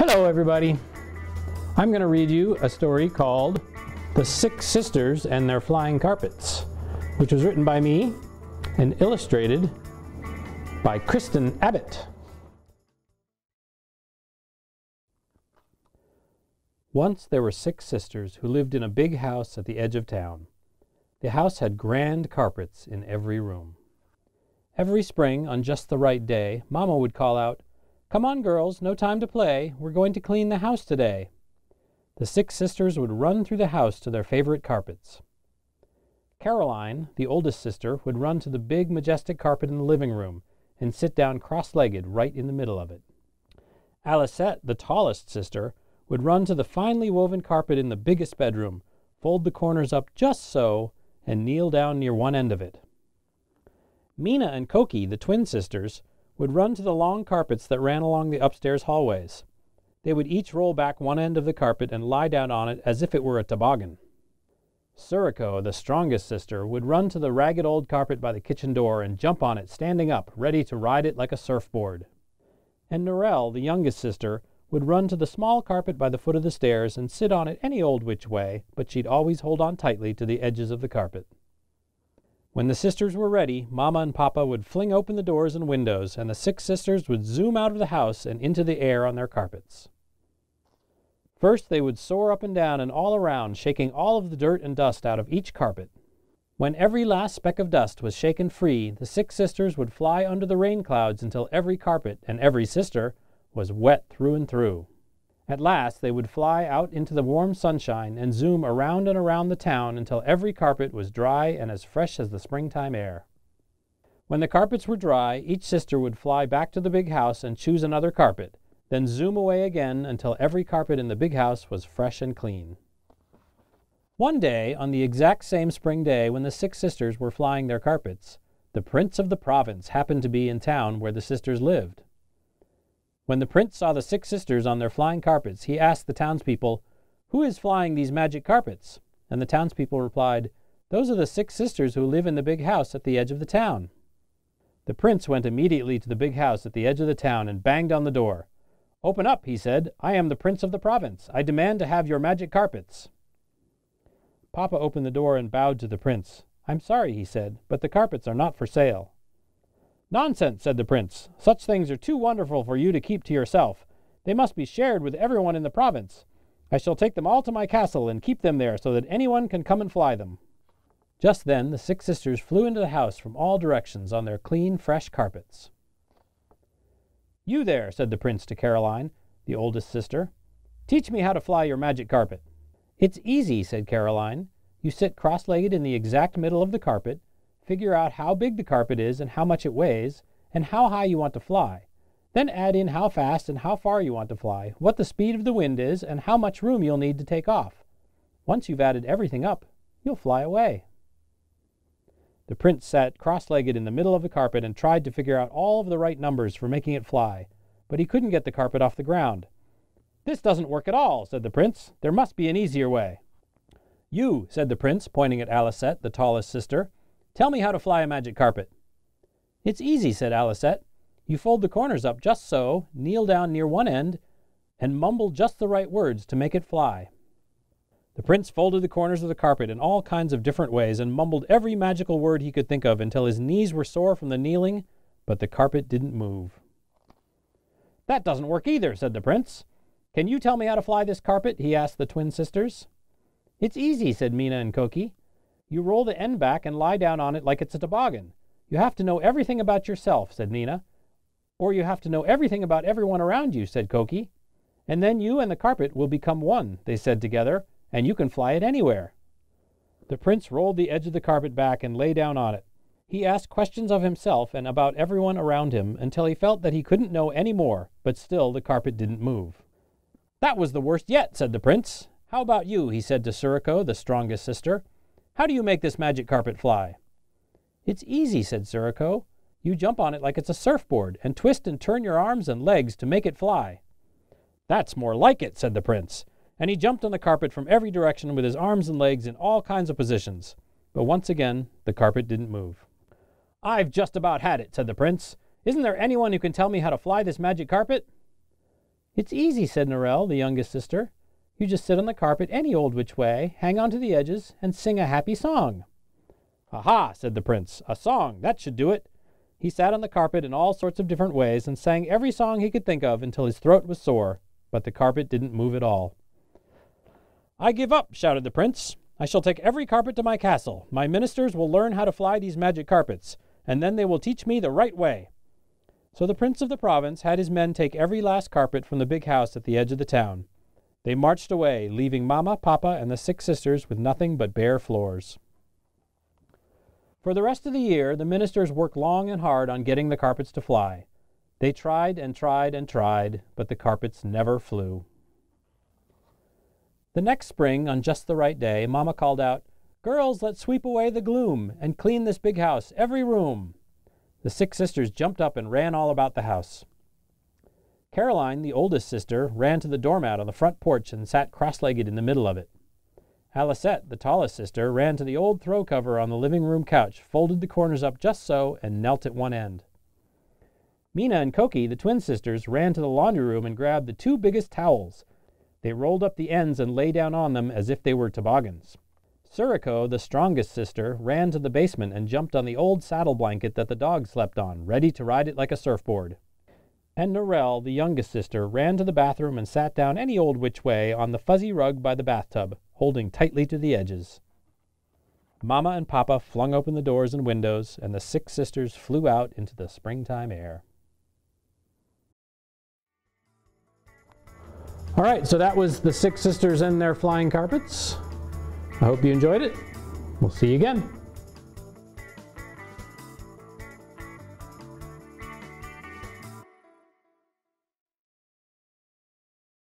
Hello everybody. I'm going to read you a story called The Six Sisters and Their Flying Carpets, which was written by me and illustrated by Kristin Abott. Once there were six sisters who lived in a big house at the edge of town. The house had grand carpets in every room. Every spring, on just the right day, Mama would call out, "Come on, girls, no time to play. We're going to clean the house today." The six sisters would run through the house to their favorite carpets. Caroline, the oldest sister, would run to the big, majestic carpet in the living room and sit down cross-legged right in the middle of it. Alicette, the tallest sister, would run to the finely woven carpet in the biggest bedroom, fold the corners up just so, and kneel down near one end of it. Mina and Koki, the twin sisters, would run to the long carpets that ran along the upstairs hallways. They would each roll back one end of the carpet and lie down on it as if it were a toboggan. Suriko, the strongest sister, would run to the ragged old carpet by the kitchen door and jump on it standing up, ready to ride it like a surfboard. And Narelle, the youngest sister, would run to the small carpet by the foot of the stairs and sit on it any old which way, but she'd always hold on tightly to the edges of the carpet. When the sisters were ready, Mama and Papa would fling open the doors and windows, and the six sisters would zoom out of the house and into the air on their carpets. First, they would soar up and down and all around, shaking all of the dirt and dust out of each carpet. When every last speck of dust was shaken free, the six sisters would fly under the rain clouds until every carpet and every sister was wet through and through. At last, they would fly out into the warm sunshine and zoom around and around the town until every carpet was dry and as fresh as the springtime air. When the carpets were dry, each sister would fly back to the big house and choose another carpet, then zoom away again until every carpet in the big house was fresh and clean. One day, on the exact same spring day when the six sisters were flying their carpets, the prince of the province happened to be in town where the sisters lived. When the prince saw the six sisters on their flying carpets, he asked the townspeople, "Who is flying these magic carpets?" And the townspeople replied, "Those are the six sisters who live in the big house at the edge of the town." The prince went immediately to the big house at the edge of the town and banged on the door. "Open up," he said. "I am the prince of the province. I demand to have your magic carpets." Papa opened the door and bowed to the prince. "I'm sorry," he said, "but the carpets are not for sale." "Nonsense," said the prince. "Such things are too wonderful for you to keep to yourself. They must be shared with everyone in the province. I shall take them all to my castle and keep them there so that anyone can come and fly them." Just then the six sisters flew into the house from all directions on their clean, fresh carpets. "You there," said the prince to Caroline, the oldest sister. "Teach me how to fly your magic carpet." "It's easy," said Caroline. "You sit cross-legged in the exact middle of the carpet, figure out how big the carpet is and how much it weighs, and how high you want to fly. Then add in how fast and how far you want to fly, what the speed of the wind is, and how much room you'll need to take off. Once you've added everything up, you'll fly away." The prince sat cross-legged in the middle of the carpet and tried to figure out all of the right numbers for making it fly, but he couldn't get the carpet off the ground. "This doesn't work at all," said the prince. "There must be an easier way." "You," said the prince, pointing at Alicette, the tallest sister. "Tell me how to fly a magic carpet." "It's easy," said Alicette. "You fold the corners up just so, kneel down near one end, and mumble just the right words to make it fly." The prince folded the corners of the carpet in all kinds of different ways and mumbled every magical word he could think of until his knees were sore from the kneeling, but the carpet didn't move. "That doesn't work either," said the prince. "Can you tell me how to fly this carpet?" he asked the twin sisters. "It's easy," said Mina and Koki. "You roll the end back and lie down on it like it's a toboggan. You have to know everything about yourself," said Mina. "Or you have to know everything about everyone around you," said Koki. "And then you and the carpet will become one," they said together, "and you can fly it anywhere." The prince rolled the edge of the carpet back and lay down on it. He asked questions of himself and about everyone around him until he felt that he couldn't know any more, but still the carpet didn't move. "That was the worst yet," said the prince. "How about you?" he said to Suriko, the strongest sister. "How do you make this magic carpet fly?" "It's easy," said Suriko. "You jump on it like it's a surfboard and twist and turn your arms and legs to make it fly." "That's more like it," said the prince, and he jumped on the carpet from every direction with his arms and legs in all kinds of positions. But once again, the carpet didn't move. "I've just about had it," said the prince. "Isn't there anyone who can tell me how to fly this magic carpet?" "It's easy," said Narelle, the youngest sister. "You just sit on the carpet any old which way, hang on to the edges, and sing a happy song." "Aha!" said the prince. "A song! That should do it." He sat on the carpet in all sorts of different ways and sang every song he could think of until his throat was sore, but the carpet didn't move at all. "I give up!" shouted the prince. "I shall take every carpet to my castle. My ministers will learn how to fly these magic carpets, and then they will teach me the right way." So the prince of the province had his men take every last carpet from the big house at the edge of the town. They marched away, leaving Mama, Papa, and the 6 sisters with nothing but bare floors. For the rest of the year, the ministers worked long and hard on getting the carpets to fly. They tried and tried and tried, but the carpets never flew. The next spring, on just the right day, Mama called out, "Girls, let's sweep away the gloom and clean this big house, every room." The 6 sisters jumped up and ran all about the house. Caroline, the oldest sister, ran to the doormat on the front porch and sat cross-legged in the middle of it. Alicette, the tallest sister, ran to the old throw cover on the living room couch, folded the corners up just so, and knelt at one end. Mina and Koki, the twin sisters, ran to the laundry room and grabbed the 2 biggest towels. They rolled up the ends and lay down on them as if they were toboggans. Suriko, the strongest sister, ran to the basement and jumped on the old saddle blanket that the dog slept on, ready to ride it like a surfboard. And Narelle, the youngest sister, ran to the bathroom and sat down any old which way on the fuzzy rug by the bathtub, holding tightly to the edges. Mama and Papa flung open the doors and windows, and the 6 sisters flew out into the springtime air. All right, so that was the 6 sisters and their flying carpets. I hope you enjoyed it. We'll see you again.